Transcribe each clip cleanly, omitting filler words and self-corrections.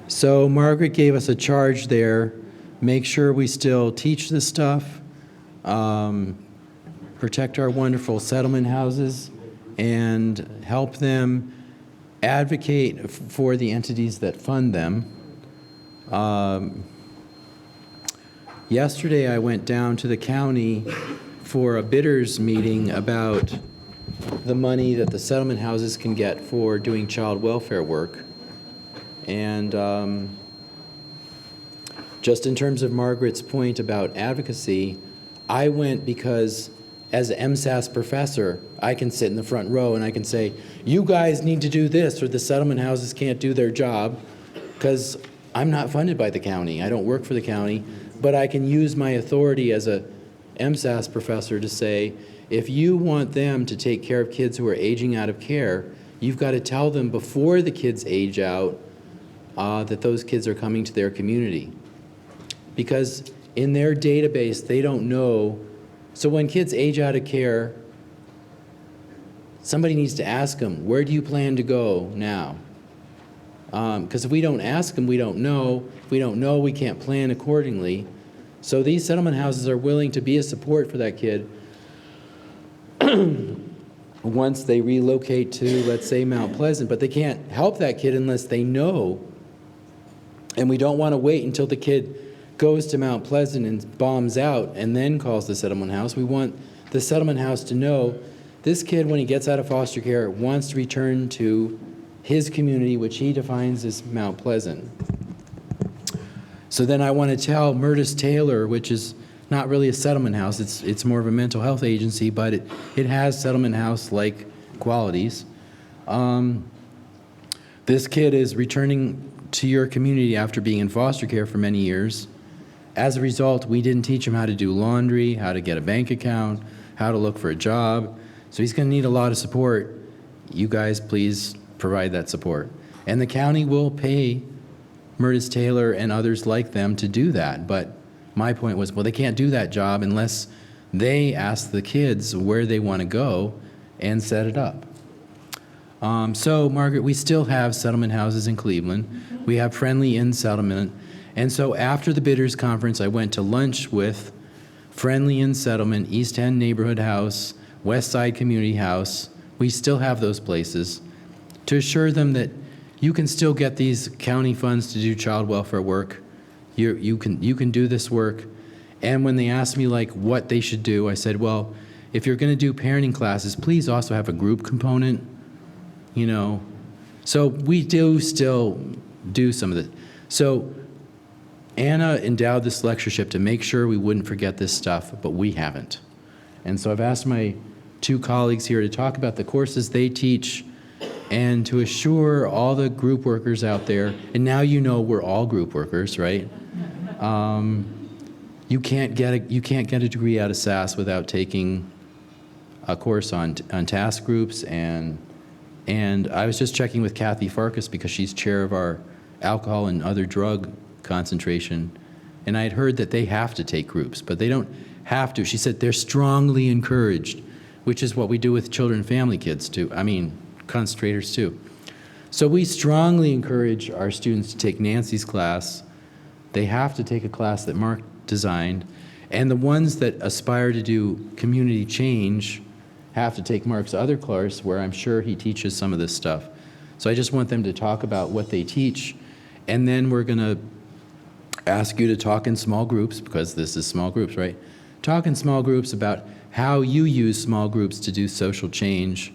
So Margaret gave us a charge there. Make sure we still teach this stuff, protect our wonderful settlement houses, and help them advocate for the entities that fund them. Yesterday I went down to the county for a bidders meeting about the money that the settlement houses can get for doing child welfare work. And just in terms of Margaret's point about advocacy, I went because as an MSAS professor, I can sit in the front row and I can say, you guys need to do this or the settlement houses can't do their job, because I'm not funded by the county. I don't work for the county, but I can use my authority as a MSAS professor to say, if you want them to take care of kids who are aging out of care, you've got to tell them before the kids age out that those kids are coming to their community. Because in their database, they don't know. So when kids age out of care, somebody needs to ask them, where do you plan to go now? Because if we don't ask them, we don't know. If we don't know, we can't plan accordingly. So these settlement houses are willing to be a support for that kid once they relocate to, let's say, Mount Pleasant, but they can't help that kid unless they know. And we don't want to wait until the kid goes to Mount Pleasant and bombs out and then calls the settlement house. We want the settlement house to know this kid, when he gets out of foster care, wants to return to his community, which he defines as Mount Pleasant. So then I want to tell Murtis Taylor, which is not really a settlement house, it's more of a mental health agency, but it has settlement house-like qualities. This kid is returning to your community after being in foster care for many years. As a result, we didn't teach him how to do laundry, how to get a bank account, how to look for a job. So he's going to need a lot of support. You guys, please provide that support. And the county will pay Murtis Taylor and others like them to do that. But my point was, well, they can't do that job unless they ask the kids where they want to go and set it up. So, Margaret, we still have settlement houses in Cleveland. We have Friendly Inn Settlement. And so after the bidders conference, I went to lunch with Friendly Inn Settlement, East End Neighborhood House, West Side Community House. We still have those places to assure them that you can still get these county funds to do child welfare work. You can do this work. And when they asked me like what they should do, I said, well, if you're going to do parenting classes, please also have a group component, you know. So we do still do some of it. So Anna endowed this lectureship to make sure we wouldn't forget this stuff, but we haven't. And so I've asked my two colleagues here to talk about the courses they teach and to assure all the group workers out there, and now you know we're all group workers, right? You can't get a degree out of SAS without taking a course on task groups, and I was just checking with Kathy Farkas because she's chair of our alcohol and other drug concentration, and I had heard that they have to take groups, but they don't have to. She said they're strongly encouraged, which is what we do with children and family kids too. I mean, concentrators too. So we strongly encourage our students to take Nancy's class. They have to take a class that Mark designed, and the ones that aspire to do community change have to take Mark's other course where I'm sure he teaches some of this stuff. So I just want them to talk about what they teach, and then we're going to ask you to talk in small groups, because this is small groups, right? Talk in small groups about how you use small groups to do social change,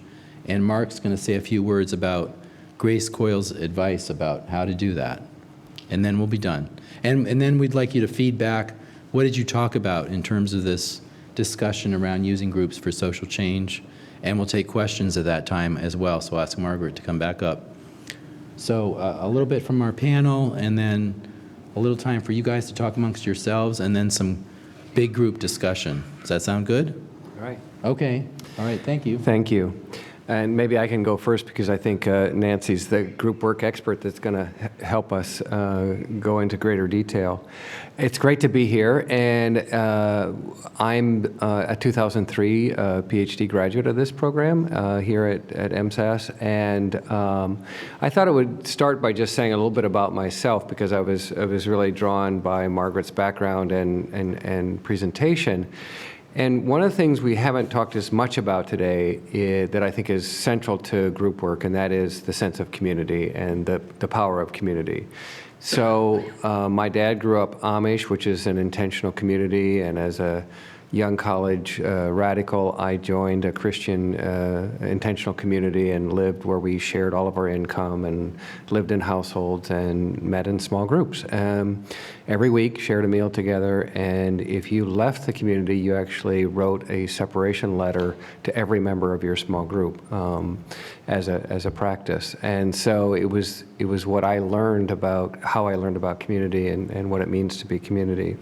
and Mark's going to say a few words about Grace Coyle's advice about how to do that, and then we'll be done. And then we'd like you to feedback, what did you talk about in terms of this discussion around using groups for social change, and we'll take questions at that time as well, so I'll ask Margaret to come back up. So a little bit from our panel, and then a little time for you guys to talk amongst yourselves, and then some big group discussion. Does that sound good? All right. Okay. All right. Thank you. Thank you. And maybe I can go first because I think Nancy's the group work expert that's going to help us go into greater detail. It's great to be here, and I'm a 2003 PhD graduate of this program here at MSAS, and I thought I would start by just saying a little bit about myself because I was really drawn by Margaret's background and presentation. And one of the things we haven't talked as much about today that I think is central to group work, and that is the sense of community and the power of community. So my dad grew up Amish, which is an intentional community, and as a young college radical, I joined a Christian intentional community and lived where we shared all of our income and lived in households and met in small groups. Every week, shared a meal together, and if you left the community, you actually wrote a separation letter to every member of your small group as a practice. And so it was what I learned about, how I learned about community and what it means to be community.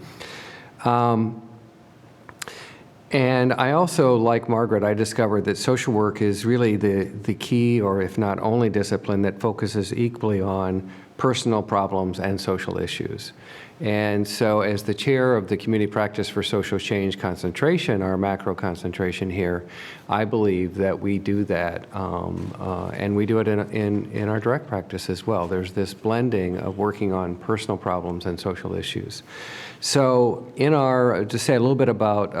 And I also, like Margaret, I discovered that social work is really the key, or if not only discipline, that focuses equally on personal problems and social issues. And so as the chair of the Community Practice for Social Change concentration, our macro concentration here, I believe that we do that, and we do it in our direct practice as well. There's this blending of working on personal problems and social issues. So to say a little bit about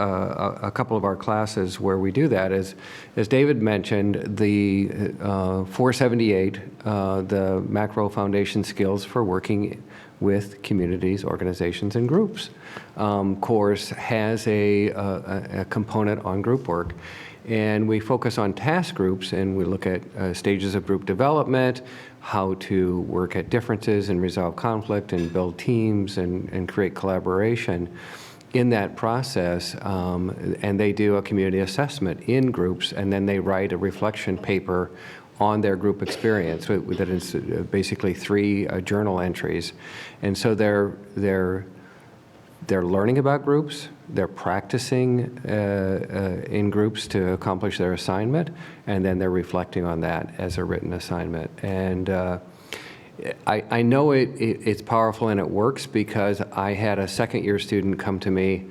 a couple of our classes where we do that, as David mentioned, the 478, the Macro Foundation Skills for Working with Communities, Organizations, and Groups course has a component on group work. And we focus on task groups, and we look at stages of group development, how to work at differences and resolve conflict and build teams and create collaboration in that process. And they do a community assessment in groups, and then they write a reflection paper on their group experience that is basically 3 journal entries. And so they're learning about groups, they're practicing in groups to accomplish their assignment, and then they're reflecting on that as a written assignment. And I know it's powerful and it works because I had a second-year student come to me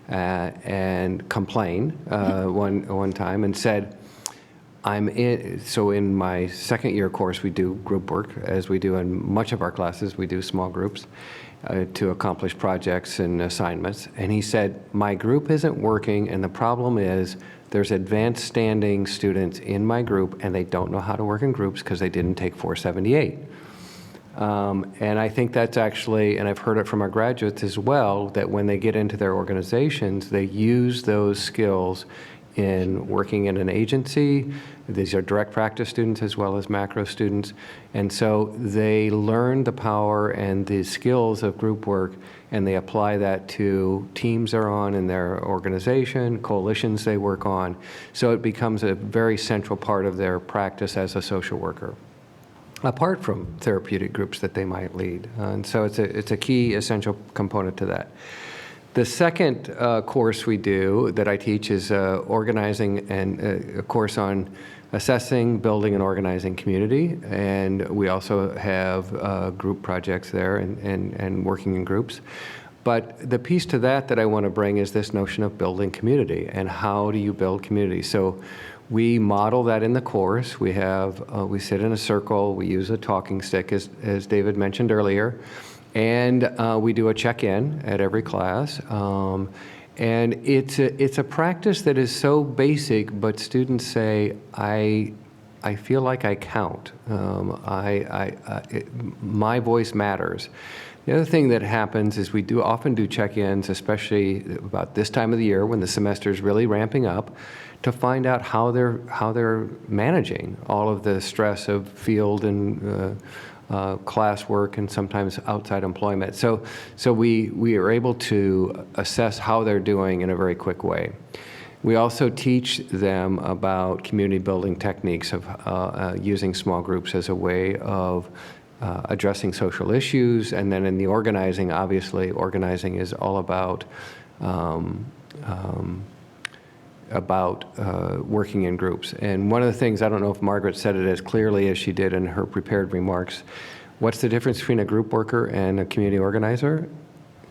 and complain one time and said, so in my second-year course, we do group work, as we do in much of our classes. We do small groups to accomplish projects and assignments. And he said, my group isn't working, and the problem is there's advanced standing students in my group, and they don't know how to work in groups because they didn't take 478. And I think that's actually, and I've heard it from our graduates as well, that when they get into their organizations, they use those skills in working in an agency. These are direct practice students as well as macro students. And so they learn the power and the skills of group work, and they apply that to teams they're on in their organization, coalitions they work on. So it becomes a very central part of their practice as a social worker, apart from therapeutic groups that they might lead. And so it's a key essential component to that. The second course we do that I teach is organizing, and a course on assessing, building, and organizing community. And we also have group projects there and working in groups. But the piece to that I want to bring is this notion of building community and how do you build community. So we model that in the course. We sit in a circle. We use a talking stick, as David mentioned earlier. And we do a check-in at every class. And it's a practice that is so basic, but students say, I feel like I count. My voice matters. The other thing that happens is we often do check-ins, especially about this time of the year when the semester is really ramping up, to find out how they're managing all of the stress of field and classwork and sometimes outside employment. So we are able to assess how they're doing in a very quick way. We also teach them about community building techniques of using small groups as a way of addressing social issues. And then in the organizing, obviously, organizing is all about about working in groups. And one of the things, I don't know if Margaret said it as clearly as she did in her prepared remarks, what's the difference between a group worker and a community organizer?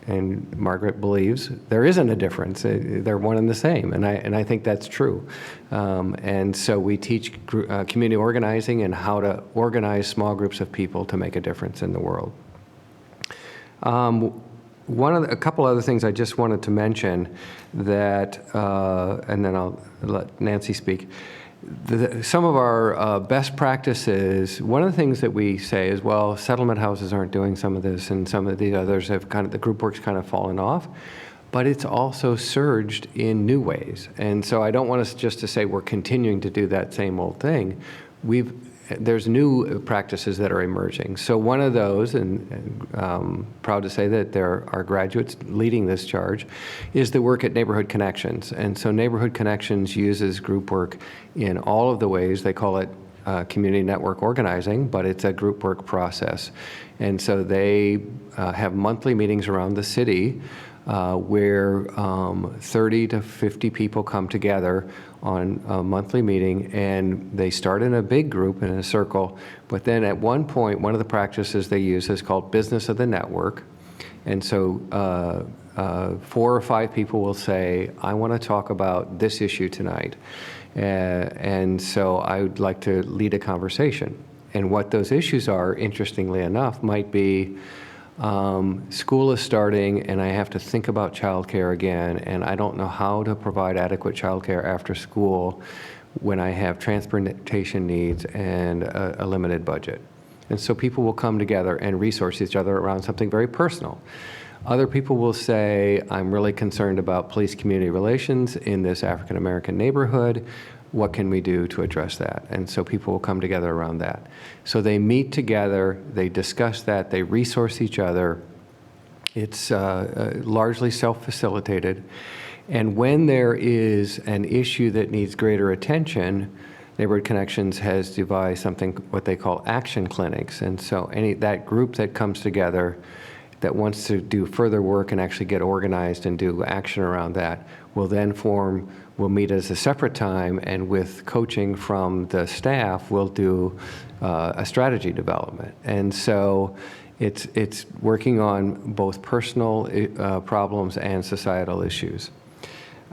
And Margaret believes there isn't a difference. They're one and the same, and I think that's true. And so we teach community organizing and how to organize small groups of people to make a difference in the world. A couple other things I just wanted to mention that, and then I'll let Nancy speak. Some of our best practices, one of the things that we say is, well, settlement houses aren't doing some of this, and some of the others have the group work's kind of fallen off, but it's also surged in new ways. And so I don't want us just to say we're continuing to do that same old thing. There's new practices that are emerging. So one of those, and proud to say that there are graduates leading this charge, is the work at Neighborhood Connections. And so Neighborhood Connections uses group work in all of the ways. They call it community network organizing, but it's a group work process. And so they have monthly meetings around the city where 30 to 50 people come together on a monthly meeting, and they start in a big group in a circle, but then at one point, one of the practices they use is called business of the network. And so 4 or 5 people will say, I want to talk about this issue tonight. And so I would like to lead a conversation. And what those issues are, interestingly enough, might be school is starting and I have to think about childcare again, and I don't know how to provide adequate childcare after school when I have transportation needs and a limited budget. And so people will come together and resource each other around something very personal. Other people will say, I'm really concerned about police-community relations in this African-American neighborhood. What can we do to address that? And so people will come together around that. So they meet together, they discuss that, they resource each other. It's largely self-facilitated. And when there is an issue that needs greater attention, Neighborhood Connections has devised something, what they call action clinics. And so that group that comes together that wants to do further work and actually get organized and do action around that will then we'll meet as a separate time, and with coaching from the staff, we'll do a strategy development. And so it's working on both personal problems and societal issues.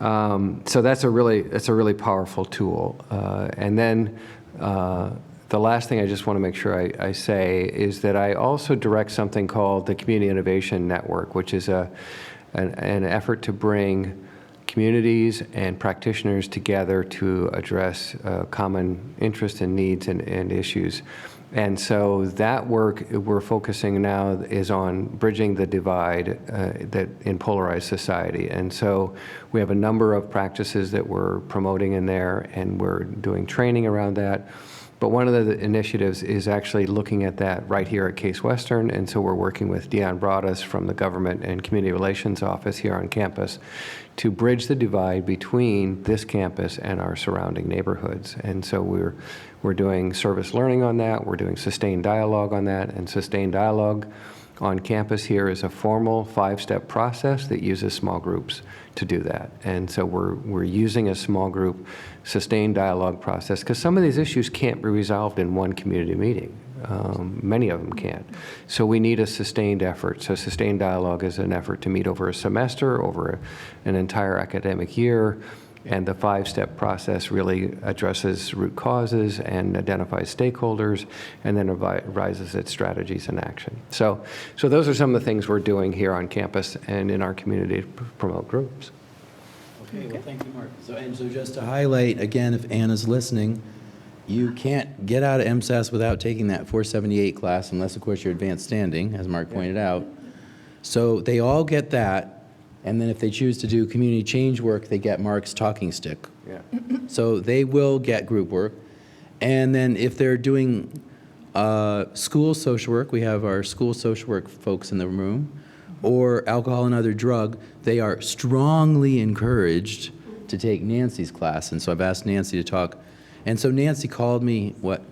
So that's a really powerful tool. And then the last thing I just want to make sure I say is that I also direct something called the Community Innovation Network, which is an effort to bring communities and practitioners together to address common interests and needs and issues. And so that work we're focusing now is on bridging the divide that in polarized society. And so we have a number of practices that we're promoting in there, and we're doing training around that. But one of the initiatives is actually looking at that right here at Case Western, and so we're working with Dion Broadus from the Government and Community Relations Office here on campus to bridge the divide between this campus and our surrounding neighborhoods. And so we're doing service learning on that, we're doing sustained dialogue on that, and sustained dialogue on campus here is a formal 5-step process that uses small groups to do that. And so we're using a small group sustained dialogue process because some of these issues can't be resolved in one community meeting. Many of them can't. So we need a sustained effort. So sustained dialogue is an effort to meet over a semester, over an entire academic year. And the 5-step process really addresses root causes and identifies stakeholders, and then advises its strategies and action. So those are some of the things we're doing here on campus and in our community to promote groups. Okay, well, thank you, Mark. So just to highlight, again, if Anna's listening, you can't get out of MSAS without taking that 478 class, unless, of course, you're advanced standing, as Mark pointed out. So they all get that. And then if they choose to do community change work, they get Mark's talking stick. Yeah. So they will get group work. And then if they're doing school social work, we have our school social work folks in the room, or alcohol and other drug, they are strongly encouraged to take Nancy's class. And so I've asked Nancy to talk. And so Nancy called me, what?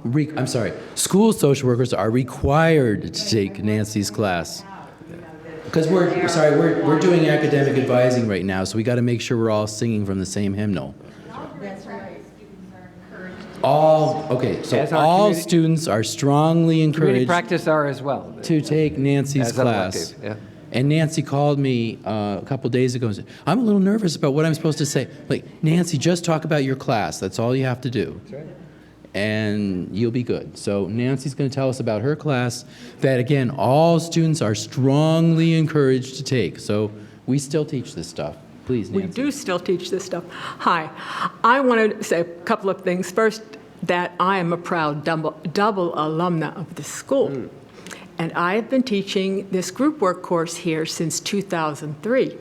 I'm sorry. School social workers are required to take Nancy's class. Because we're doing academic advising right now, so we got to make sure we're all singing from the same hymnal. That's right. As our All community- students are strongly Community encouraged practice are as well. to take Nancy's As an class. elective, yeah. And Nancy called me a couple days ago and said, I'm a little nervous about what I'm supposed to say. Like, Nancy, just talk about your class. That's all you have to do. That's right. And you'll be good. So Nancy's going to tell us about her class that, again, all students are strongly encouraged to take. So we still teach this stuff. Please, Nancy. We do still teach this stuff. Hi. I want to say a couple of things. First, that I am a proud double alumna of the school. And I have been teaching this group work course here since 2003.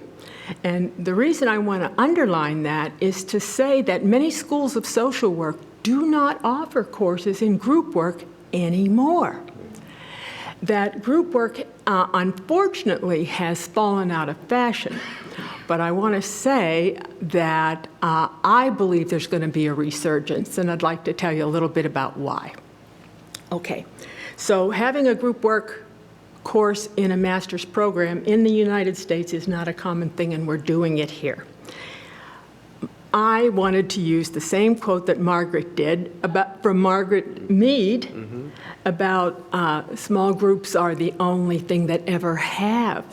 And the reason I want to underline that is to say that many schools of social work do not offer courses in group work anymore. That group work, unfortunately, has fallen out of fashion. But I want to say that I believe there's going to be a resurgence, and I'd like to tell you a little bit about why. Okay, so having a group work course in a master's program in the United States is not a common thing, and we're doing it here. I wanted to use the same quote that Margaret did from Margaret Mead about small groups are the only thing that ever have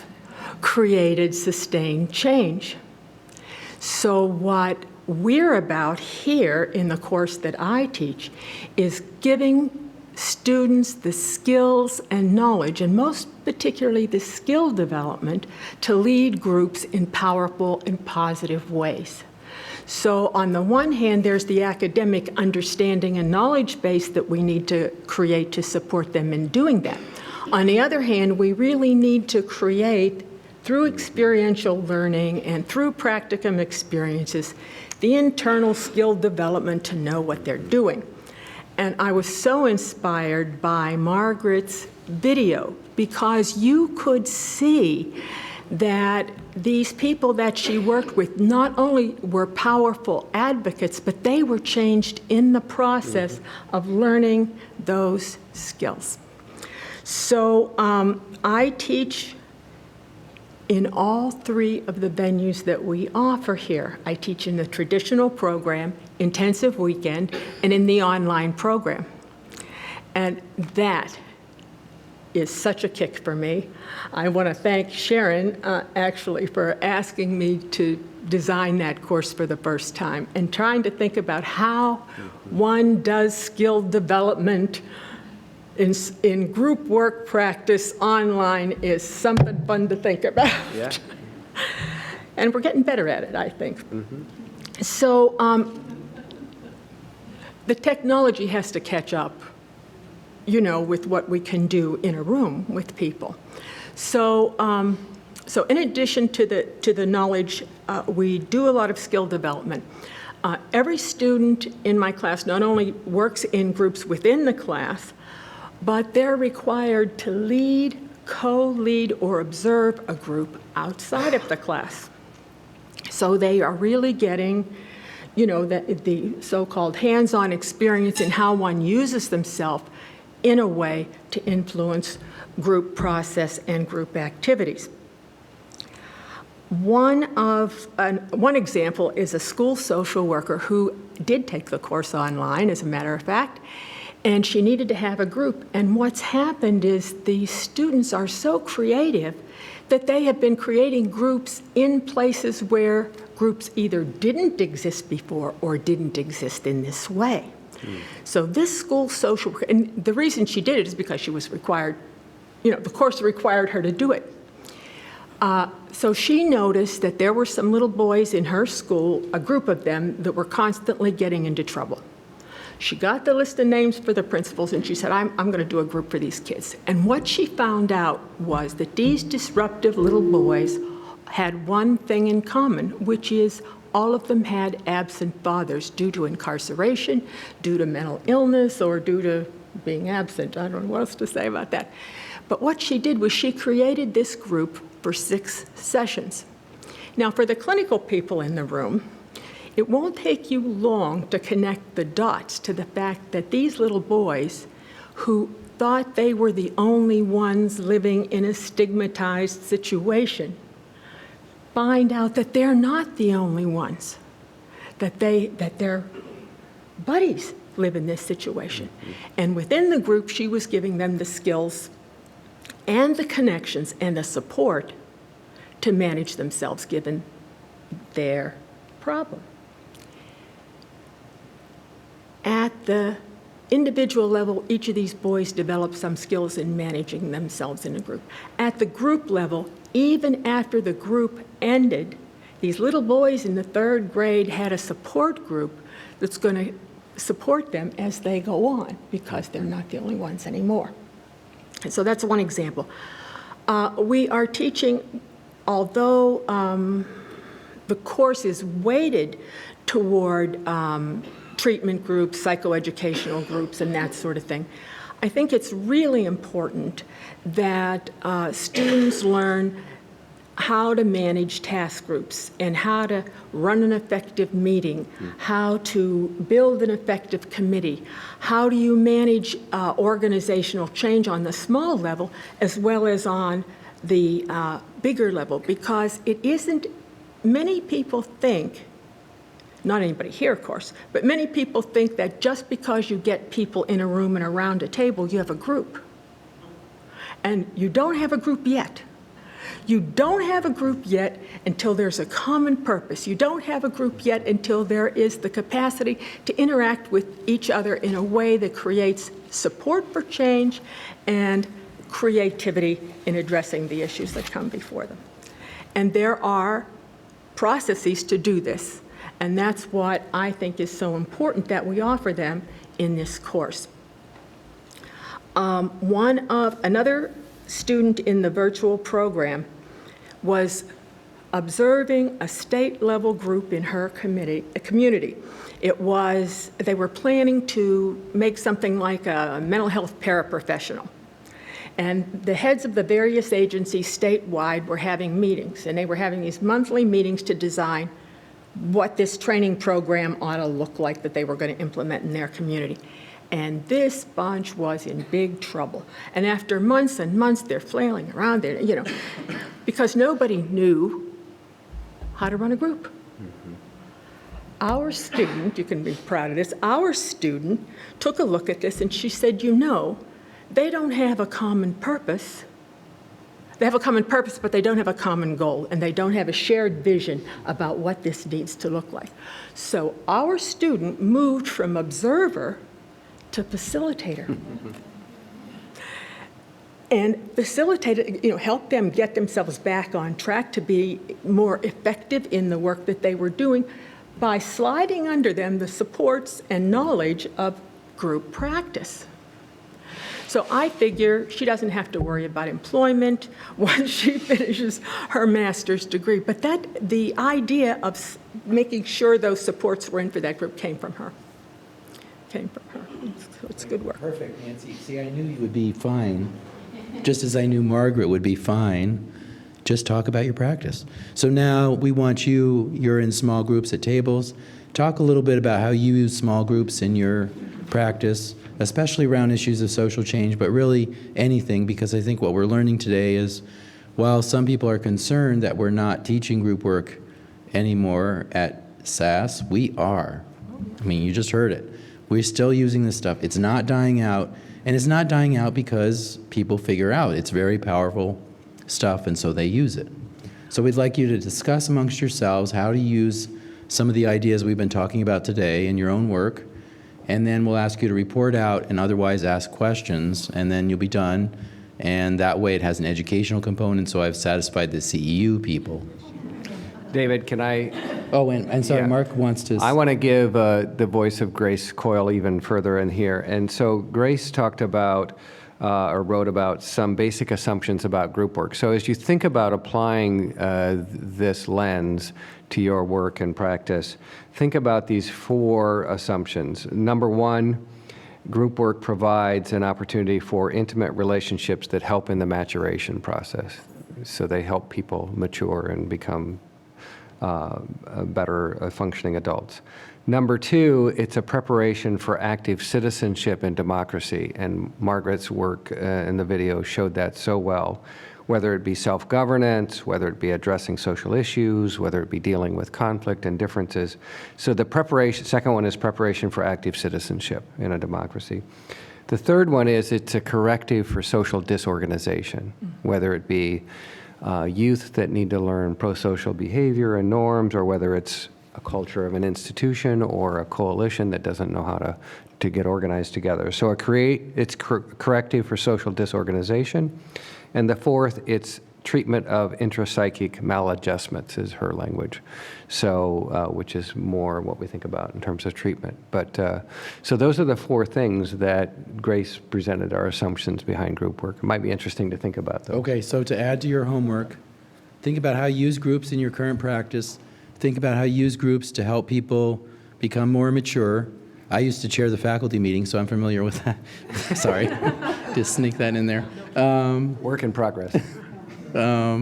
created sustained change. So what we're about here in the course that I teach is giving students the skills and knowledge, and most particularly the skill development, to lead groups in powerful and positive ways. So on the one hand, there's the academic understanding and knowledge base that we need to create to support them in doing that. On the other hand, we really need to create, through experiential learning and through practicum experiences, the internal skill development to know what they're doing. And I was so inspired by Margaret's video because you could see that these people that she worked with not only were powerful advocates, but they were changed in the process of learning those skills. So I teach in all three of the venues that we offer here. I teach in the traditional program, intensive weekend, and in the online program. And that is such a kick for me. I want to thank Sharon, actually, for asking me to design that course for the first time and trying to think about how one does skill development in group work practice online is something fun to think about. Yeah. And we're getting better at it, I think. So the technology has to catch up, you know, with what we can do in a room with people. So, so in addition to the knowledge, we do a lot of skill development. Every student in my class not only works in groups within the class, but they're required to lead, co-lead, or observe a group outside of the class. So they are really getting, you know, the so-called hands-on experience in how one uses themselves in a way to influence group process and group activities. One example is a school social worker who did take the course online, as a matter of fact, and she needed to have a group. And what's happened is the students are so creative that they have been creating groups in places where groups either didn't exist before or didn't exist in this way. So this school social worker, and the reason she did it is because she was required, you know, the course required her to do it. So she noticed that there were some little boys in her school, a group of them, that were constantly getting into trouble. She got the list of names for the principals, and she said, I'm going to do a group for these kids. And what she found out was that these disruptive little boys had one thing in common, which is all of them had absent fathers due to incarceration, due to mental illness, or due to being absent. I don't know what else to say about that. But what she did was she created this group for 6 sessions. Now, for the clinical people in the room, it won't take you long to connect the dots to the fact that these little boys who thought they were the only ones living in a stigmatized situation find out that they're not the only ones, that their buddies live in this situation. And within the group, she was giving them the skills and the connections and the support to manage themselves given their problem. At the individual level, each of these boys developed some skills in managing themselves in a group. At the group level, even after the group ended, these little boys in the 3rd grade had a support group that's going to support them as they go on, because they're not the only ones anymore. And so that's one example. We are teaching, although the course is weighted toward treatment groups, psychoeducational groups, and that sort of thing, I think it's really important that students learn how to manage task groups and how to run an effective meeting, how to build an effective committee, how do you manage organizational change on the small level as well as on the bigger level, because it isn't, many people think, not anybody here, of course, but many people think that just because you get people in a room and around a table, you have a group. And you don't have a group yet. You don't have a group yet until there's a common purpose. You don't have a group yet until there is the capacity to interact with each other in a way that creates support for change and creativity in addressing the issues that come before them. And there are processes to do this. And that's what I think is so important that we offer them in this course. Another student in the virtual program was observing a state-level group in her community. They were planning to make something like a mental health paraprofessional. And the heads of the various agencies statewide were having meetings, and they were having these monthly meetings to design what this training program ought to look like that they were going to implement in their community. And this bunch was in big trouble. And after months and months, they're flailing around there, because nobody knew how to run a group. Mm-hmm. Our student, you can be proud of this, our student took a look at this and she said, they don't have a common purpose. They have a common purpose, but they don't have a common goal, and they don't have a shared vision about what this needs to look like. So our student moved from observer to facilitator. And facilitated, helped them get themselves back on track to be more effective in the work that they were doing by sliding under them the supports and knowledge of group practice. So I figure she doesn't have to worry about employment once she finishes her master's degree. But the idea of making sure those supports were in for that group came from her. So it's good work. Perfect, Nancy. See, I knew you would be fine, just as I knew Margaret would be fine. Just talk about your practice. So now we want you're in small groups at tables. Talk a little bit about how you use small groups in your practice, especially around issues of social change, but really anything, because I think what we're learning today is, while some people are concerned that we're not teaching group work anymore at SAS, we are. I mean, you just heard it. We're still using this stuff. It's not dying out, and it's not dying out because people figure out it's very powerful stuff, and so they use it. So we'd like you to discuss amongst yourselves how to use some of the ideas we've been talking about today in your own work, and then we'll ask you to report out and otherwise ask questions, and then you'll be done. And that way it has an educational component, so I've satisfied the CEU people. David, can I? Oh, and sorry, Yeah. Mark wants to. I want to give the voice of Grace Coyle even further in here. And so Grace talked about or wrote about some basic assumptions about group work. So as you think about applying this lens to your work and practice, think about these 4 assumptions. Number 1, group work provides an opportunity for intimate relationships that help in the maturation process. So they help people mature and become better functioning adults. Number two, it's a preparation for active citizenship and democracy, and Margaret's work in the video showed that so well, whether it be self-governance, whether it be addressing social issues, whether it be dealing with conflict and differences. So the preparation, second one is preparation for active citizenship in a democracy. The third one is it's a corrective for social disorganization, whether it be youth that need to learn pro-social behavior and norms, or whether it's a culture of an institution or a coalition that doesn't know how to get organized together. So it's corrective for social disorganization. And the fourth, it's treatment of intrapsychic maladjustments is her language. So, which is more what we think about in terms of treatment. But, so those are the four things that Grace presented our assumptions behind group work. It might be interesting to think about those. Okay, so to add to your homework, think about how you use groups in your current practice. Think about how you use groups to help people become more mature. I used to chair the faculty meeting, so I'm familiar with that. Sorry, just sneak that in there. Work in progress. How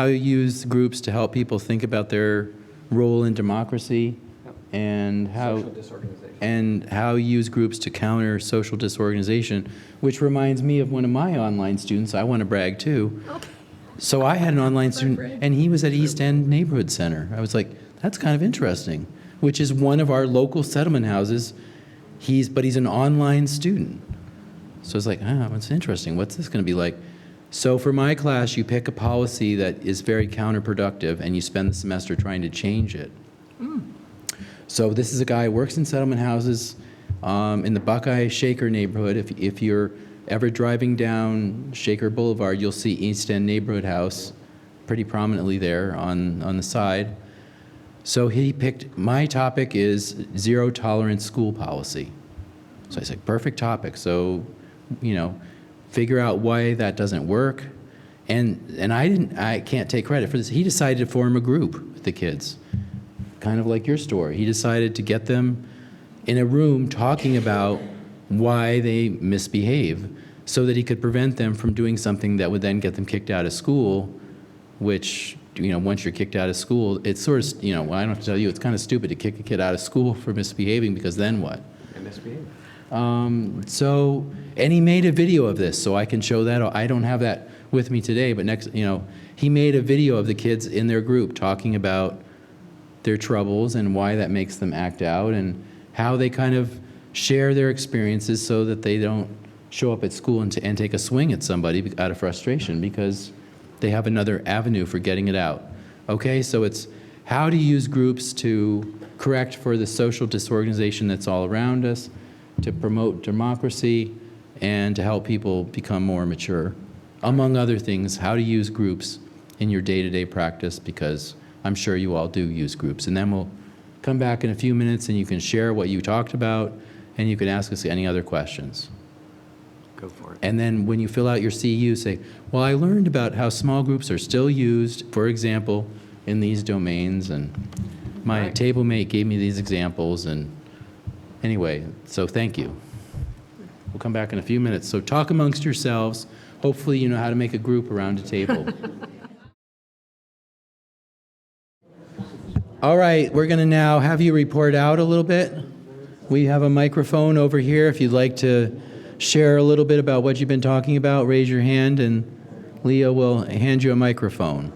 you use groups to help people think about their role in democracy, and how Social disorganization. and how you use groups to counter social disorganization, which reminds me of one of my online students. I want to brag too. So I had an online student, and he was at East End Neighborhood Center. I was like, that's kind of interesting, which is one of our local settlement houses. But he's an online student. So it's like, it's interesting. What's this going to be like? So for my class, you pick a policy that is very counterproductive, and you spend the semester trying to change it. So this is a guy who works in settlement houses in the Buckeye Shaker neighborhood. If you're ever driving down Shaker Boulevard, you'll see East End Neighborhood House pretty prominently there on the side. So he picked, my topic is zero tolerance school policy. So I said, perfect topic. So, figure out why that doesn't work. And I can't take credit for this. He decided to form a group with the kids, kind of like your story. He decided to get them in a room talking about why they misbehave, so that he could prevent them from doing something that would then get them kicked out of school, which, once you're kicked out of school, it's sort of, I don't have to tell you, it's kind of stupid to kick a kid out of school for misbehaving, because then what? They misbehave. And he made a video of this, so I can show that. I don't have that with me today, but he made a video of the kids in their group talking about their troubles and why that makes them act out, and how they kind of share their experiences so that they don't show up at school and take a swing at somebody out of frustration, because they have another avenue for getting it out. Okay, so it's how to use groups to correct for the social disorganization that's all around us, to promote democracy, and to help people become more mature. Among other things, how to use groups in your day-to-day practice, because I'm sure you all do use groups. And then we'll come back in a few minutes, and you can share what you talked about, and you can ask us any other questions. Go for it. And then when you fill out your CU, say, well, I learned about how small groups are still used, for example, in these domains, and my table mate gave me these examples, and anyway, so thank you. We'll come back in a few minutes. So talk amongst yourselves. Hopefully you know how to make a group around a table. All right, we're going to now have you report out a little bit. We have a microphone over here. If you'd like to share a little bit about what you've been talking about, raise your hand, and Leah will hand you a microphone.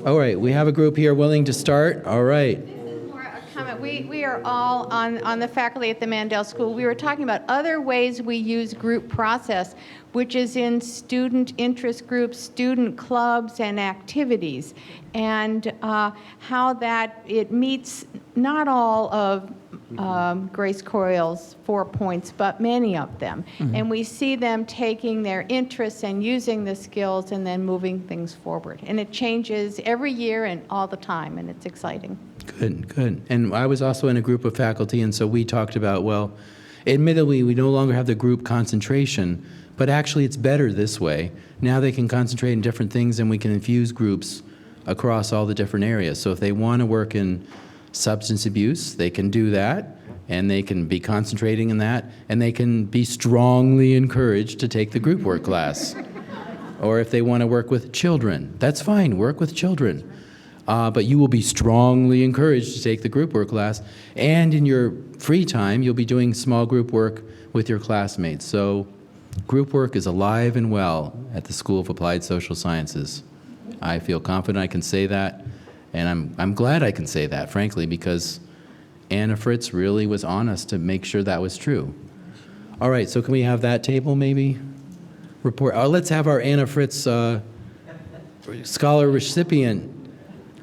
All right, we have a group here willing to start. All right. We are all on the faculty at the Mandel School. We were talking about other ways we use group process, which is in student interest groups, student clubs, and activities, and how that it meets not all of Grace Coyle's 4 points, but many of them. Mm-hmm. And we see them taking their interests and using the skills and then moving things forward. And it changes every year and all the time, and it's exciting. Good, good. And I was also in a group of faculty, and so we talked about, well, admittedly, we no longer have the group concentration, but actually it's better this way. Now they can concentrate in different things, and we can infuse groups across all the different areas. So if they want to work in substance abuse, they can do that, and they can be concentrating in that, and they can be strongly encouraged to take the group work class. Or if they want to work with children, that's fine, work with children. But you will be strongly encouraged to take the group work class. And in your free time, you'll be doing small group work with your classmates. So group work is alive and well at the School of Applied Social Sciences. I feel confident I can say that. And I'm glad I can say that, frankly, because Anna Fritz really was honest to make sure that was true. All right, so can we have that table maybe? Report. Let's have our Anna Fritz scholar recipient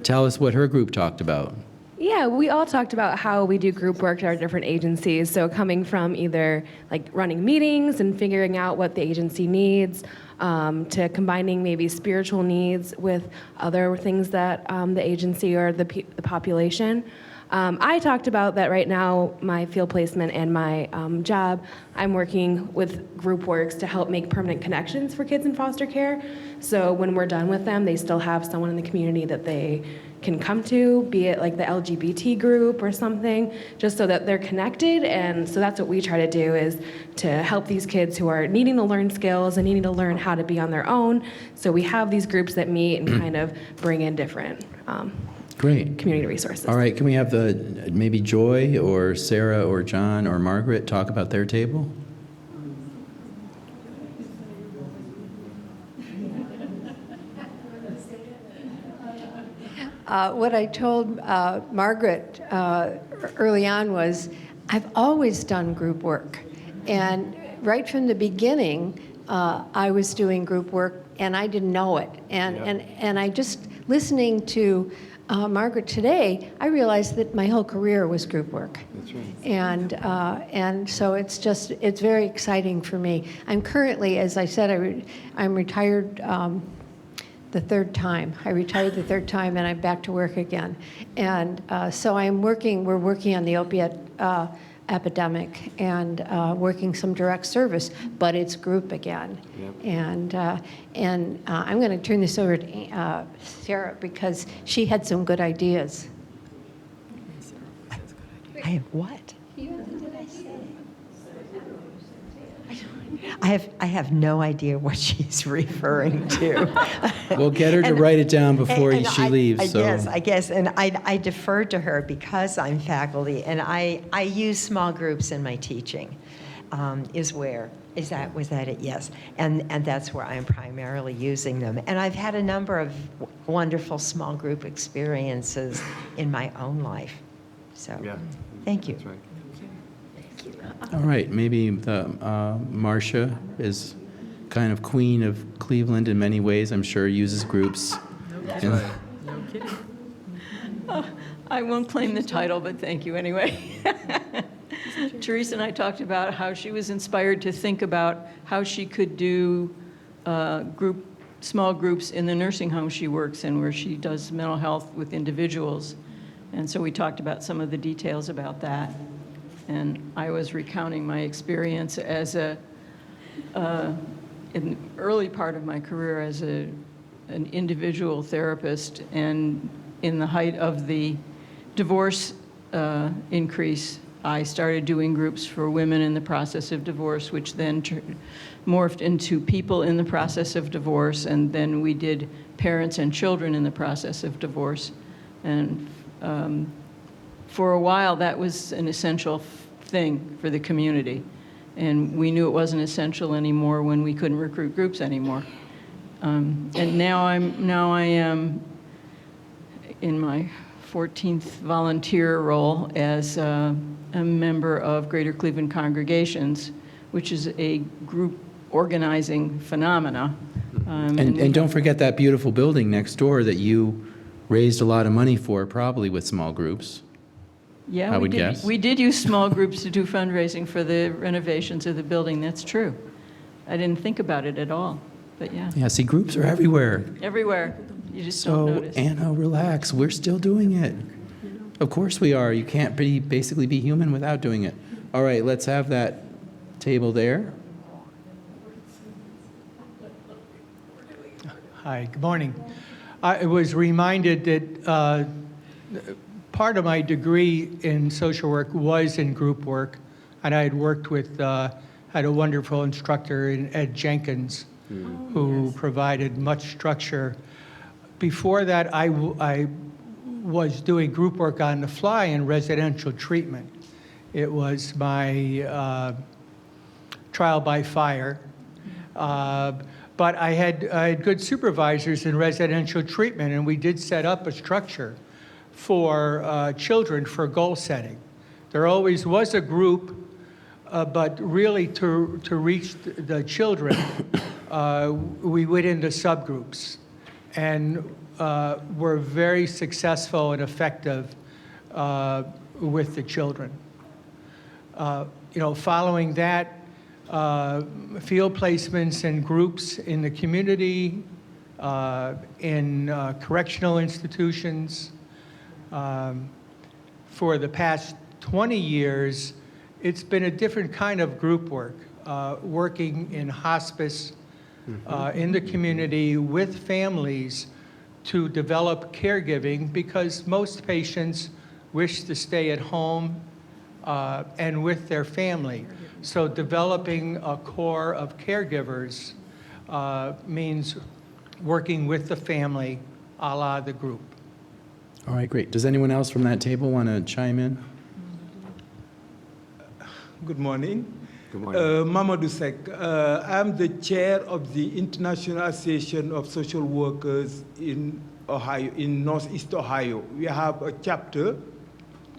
tell us what her group talked about. Yeah, we all talked about how we do group work at our different agencies. So coming from either like running meetings and figuring out what the agency needs, to combining maybe spiritual needs with other things that the agency or the population. I talked about that right now, my field placement and my job, I'm working with group works to help make permanent connections for kids in foster care. So when we're done with them, they still have someone in the community that they can come to, be it like the LGBT group or something, just so that they're connected. And so that's what we try to do, is to help these kids who are needing to learn skills and needing to learn how to be on their own. So we have these groups that meet and kind of bring in different Great. community resources. All right, can we have maybe Joy or Sarah or John or Margaret talk about their table? What I told Margaret early on was, I've always done group work. And right from the beginning, I was doing group work, and I didn't know it. And I just, listening to Margaret today, I realized that my whole career was group work. That's right. And so it's very exciting for me. I'm currently, as I said, I'm retired the third time. I retired the third time, and I'm back to work again. And so we're working on the opiate epidemic and working some direct service, but it's group again. Yep. And I'm going to turn this over to Sarah, because she had some good ideas. I have what? I have no idea what she's referring to. We'll get her to write it down before she leaves. I guess, and I defer to her because I'm faculty, and I use small groups in my teaching. Was that it? Yes, and that's where I'm primarily using them. And I've had a number of wonderful small group experiences in my own life. So, yeah. Thank you. That's right. All right, maybe Marcia is kind of queen of Cleveland in many ways, I'm sure, uses groups. That's right. No kidding. I won't claim the title, but thank you anyway. Teresa and I talked about how she was inspired to think about how she could do small groups in the nursing home she works in, where she does mental health with individuals. And so we talked about some of the details about that. And I was recounting my experience as in the early part of my career as an individual therapist, and in the height of the divorce increase, I started doing groups for women in the process of divorce, which then morphed into people in the process of divorce, and then we did parents and children in the process of divorce. And for a while, that was an essential thing for the community. And we knew it wasn't essential anymore when we couldn't recruit groups anymore. And now I am in my 14th volunteer role as a member of Greater Cleveland Congregations, which is a group organizing phenomena. And don't forget that beautiful building next door that you raised a lot of money for, probably with small groups. Yeah, I would guess. We did use small groups to do fundraising for the renovations of the building. That's true. I didn't think about it at all, but yeah. Yeah, see, groups are everywhere. Everywhere. You just don't notice. So, Anna, relax. We're still doing it. Of course we are. You can't basically be human without doing it. All right, let's have that table there. Hi, good morning. I was reminded that part of my degree in social work was in group work, and I had worked with, had a wonderful instructor, Ed Jenkins, who provided much structure. Before that, I was doing group work on the fly in residential treatment. It was my trial by fire. But I had good supervisors in residential treatment, and we did set up a structure for children for goal setting. There always was a group, but really to reach the children, we went into subgroups, and were very successful and effective with the children. Following that, field placements and groups in the community, in correctional institutions. For the past 20 years, it's been a different kind of group work, working in hospice, in the community with families to develop caregiving, because most patients wish to stay at home and with their family. So developing a core of caregivers means working with the family, a la the group. All right, great. Does anyone else from that table want to chime in? Good morning. Good morning. Mamadou Sek. I'm the chair of the International Association of Social Workers in Ohio, in Northeast Ohio. We have a chapter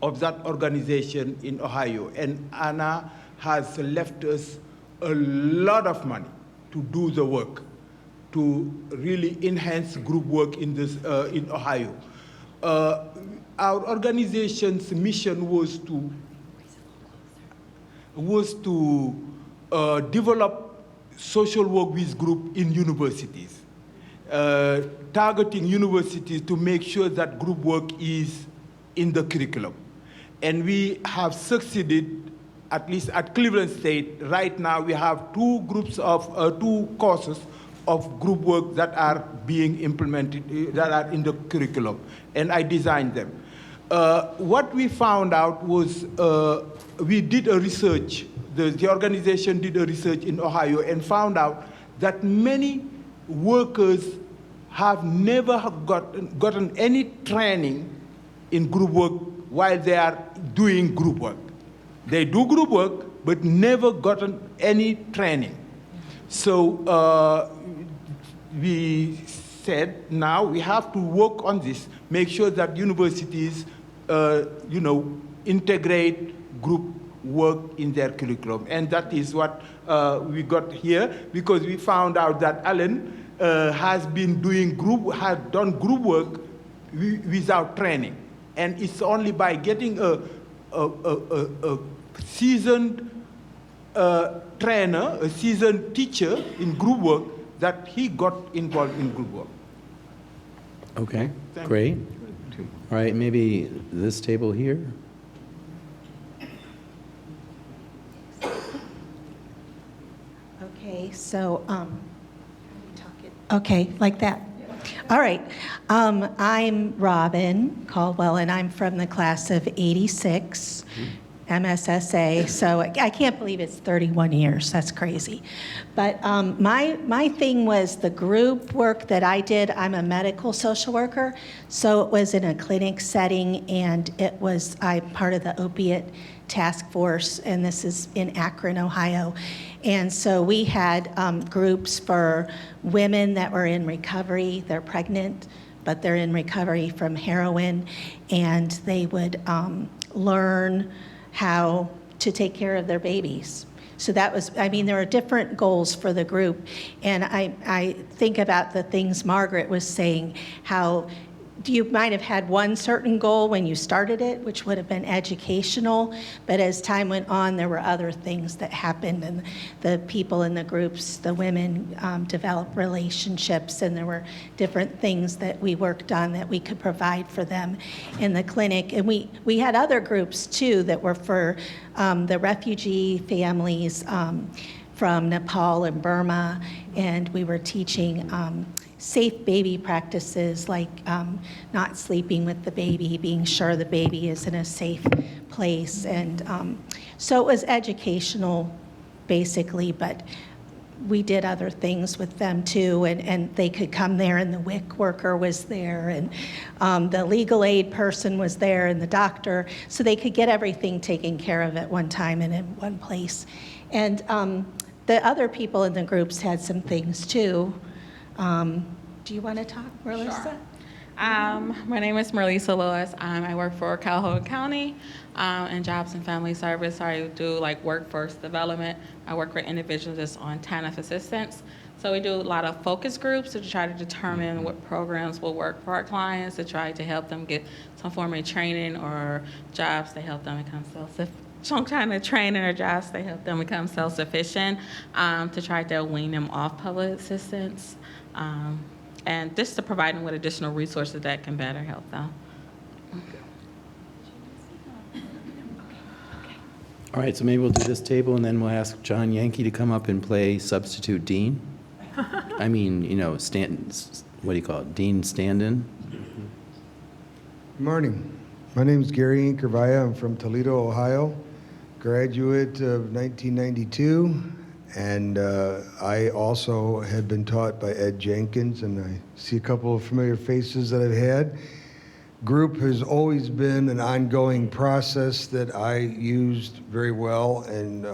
of that organization in Ohio, and Anna has left us a lot of money to do the work, to really enhance group work in this in Ohio. Our organization's mission was to develop social work with group in universities, targeting universities to make sure that group work is in the curriculum. And we have succeeded, at least at Cleveland State. Right now we have two courses of group work that are being implemented, that are in the curriculum, and I designed them. What we found out was we did a research, the organization did a research in Ohio and found out that many workers have never gotten any training in group work while they are doing group work. They do group work, but never gotten any training. So we said, now we have to work on this, make sure that universities, integrate group work in their curriculum. And that is what we got here, because we found out that Alan has done group work without training. And it's only by getting a seasoned trainer, a seasoned teacher in group work, that he got involved in group work. Okay, great. All right, maybe this table here. Okay, so, okay, like that. All right. I'm Robin Caldwell, and I'm from the class of 86, MSSA. So I can't believe it's 31 years. That's crazy. But my thing was the group work that I did. I'm a medical social worker, so it was in a clinic setting, and I'm part of the opiate task force, and this is in Akron, Ohio. And so we had groups for women that were in recovery. They're pregnant, but they're in recovery from heroin, and they would learn how to take care of their babies. So that was, there are different goals for the group. And I think about the things Margaret was saying, how you might have had one certain goal when you started it, which would have been educational, but as time went on, there were other things that happened, and the people in the groups, the women, developed relationships, and there were different things that we worked on that we could provide for them in the clinic. And we had other groups too that were for the refugee families from Nepal and Burma, and we were teaching safe baby practices, like not sleeping with the baby, being sure the baby is in a safe place. And so it was educational, basically, but we did other things with them too, and they could come there, and the WIC worker was there, and the legal aid person was there, and the doctor, so they could get everything taken care of at one time and in one place. And the other people in the groups had some things too. Do you want to talk, Marissa? Sure. My name is Marlisa Lewis. I work for Calhoun County in Jobs and Family Service. I do like workforce development. I work with individuals that's on TANF assistance. So we do a lot of focus groups to try to determine what programs will work for our clients, to try to help them get some form of training or jobs to help them become some kind of training or jobs to help them become self-sufficient, to try to wean them off public assistance. And just to provide them with additional resources that can better help them. All right, so maybe we'll do this table, and then we'll ask John Yankee to come up and play substitute dean. I mean, you know, what do you call it? Dean stand-in? Good morning. My name is Gary Inkervaya. I'm from Toledo, Ohio. Graduate of 1992. And I also had been taught by Ed Jenkins, and I see a couple of familiar faces that I've had. Group has always been an ongoing process that I used very well, and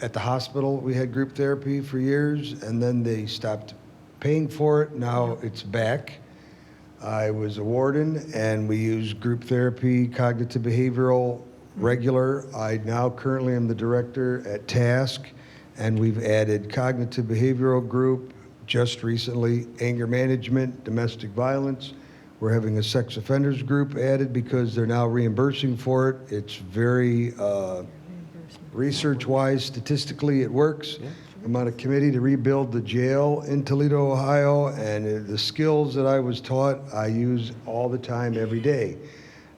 at the hospital we had group therapy for years, and then they stopped paying for it. Now it's back. I was a warden, and we use group therapy, cognitive behavioral, regular. I now currently am the director at Task, and we've added cognitive behavioral group just recently, anger management, domestic violence. We're having a sex offenders group added because they're now reimbursing for it. It's very research-wise, statistically, it works. I'm on a committee to rebuild the jail in Toledo, Ohio, and the skills that I was taught, I use all the time, every day.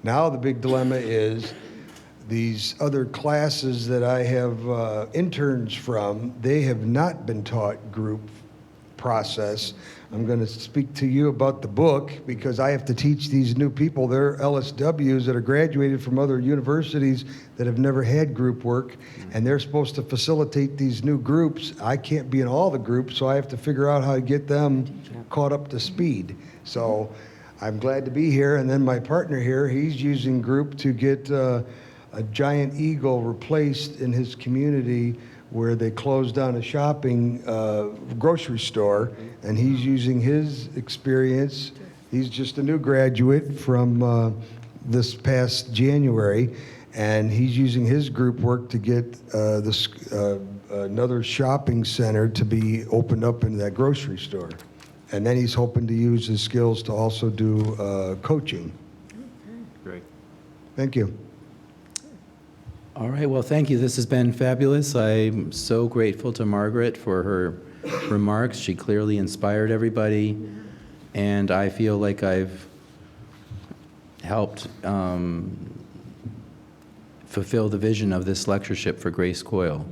Now the big dilemma is these other classes that I have interns from, they have not been taught group process. I'm going to speak to you about the book because I have to teach these new people. They're LSWs that are graduated from other universities that have never had group work, and they're supposed to facilitate these new groups. I can't be in all the groups, so I have to figure out how to get them caught up to speed. So I'm glad to be here. And then my partner here, he's using group to get a giant eagle replaced in his community where they closed down a shopping grocery store, and he's using his experience. He's just a new graduate from this past January, and he's using his group work to get another shopping center to be opened up in that grocery store. And then he's hoping to use his skills to also do coaching. Great. Thank you. All right, well, thank you. This has been fabulous. I'm so grateful to Margaret for her remarks. She clearly inspired everybody, and I feel like I've helped fulfill the vision of this lectureship for Grace Coyle,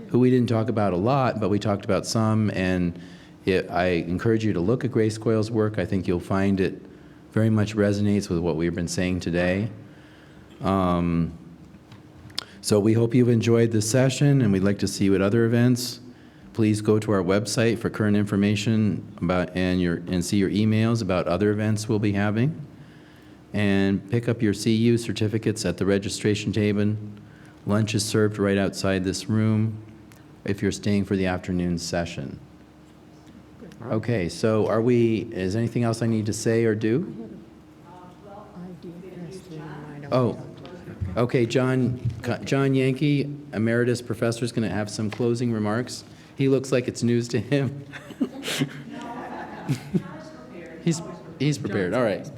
who we didn't talk about a lot, but we talked about some, and I encourage you to look at Grace Coyle's work. I think you'll find it very much resonates with what we've been saying today. So we hope you've enjoyed this session, and we'd like to see you at other events. Please go to our website for current information about and see your emails about other events we'll be having. And pick up your CU certificates at the registration table. Lunch is served right outside this room if you're staying for the afternoon session. Okay, so is anything else I need to say or do? Oh. Okay, John Yankee, Emeritus Professor, is going to have some closing remarks. He looks like it's news to him. He's prepared. All right.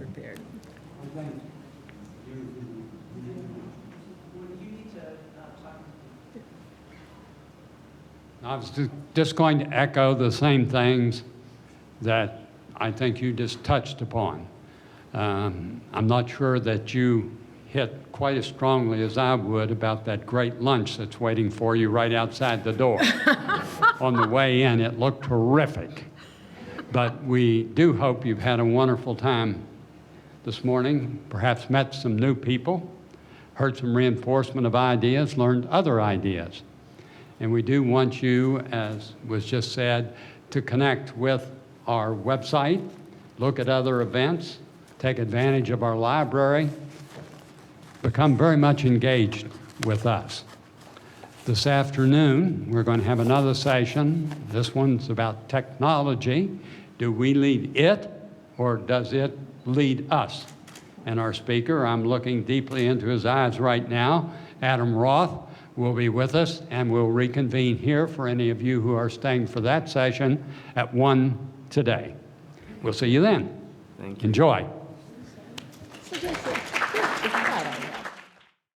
I was just going to echo the same things that I think you just touched upon. I'm not sure that you hit quite as strongly as I would about that great lunch that's waiting for you right outside the door. On the way in, it looked terrific. But we do hope you've had a wonderful time this morning, perhaps met some new people, heard some reinforcement of ideas, learned other ideas. And we do want you, as was just said, to connect with our website, look at other events, take advantage of our library, become very much engaged with us. This afternoon, we're going to have another session. This one's about technology. Do we lead it, or does it lead us? And our speaker, I'm looking deeply into his eyes right now, Adam Roth, will be with us, and we'll reconvene here for any of you who are staying for that session at 1 today. We'll see you then. Thank you. Enjoy.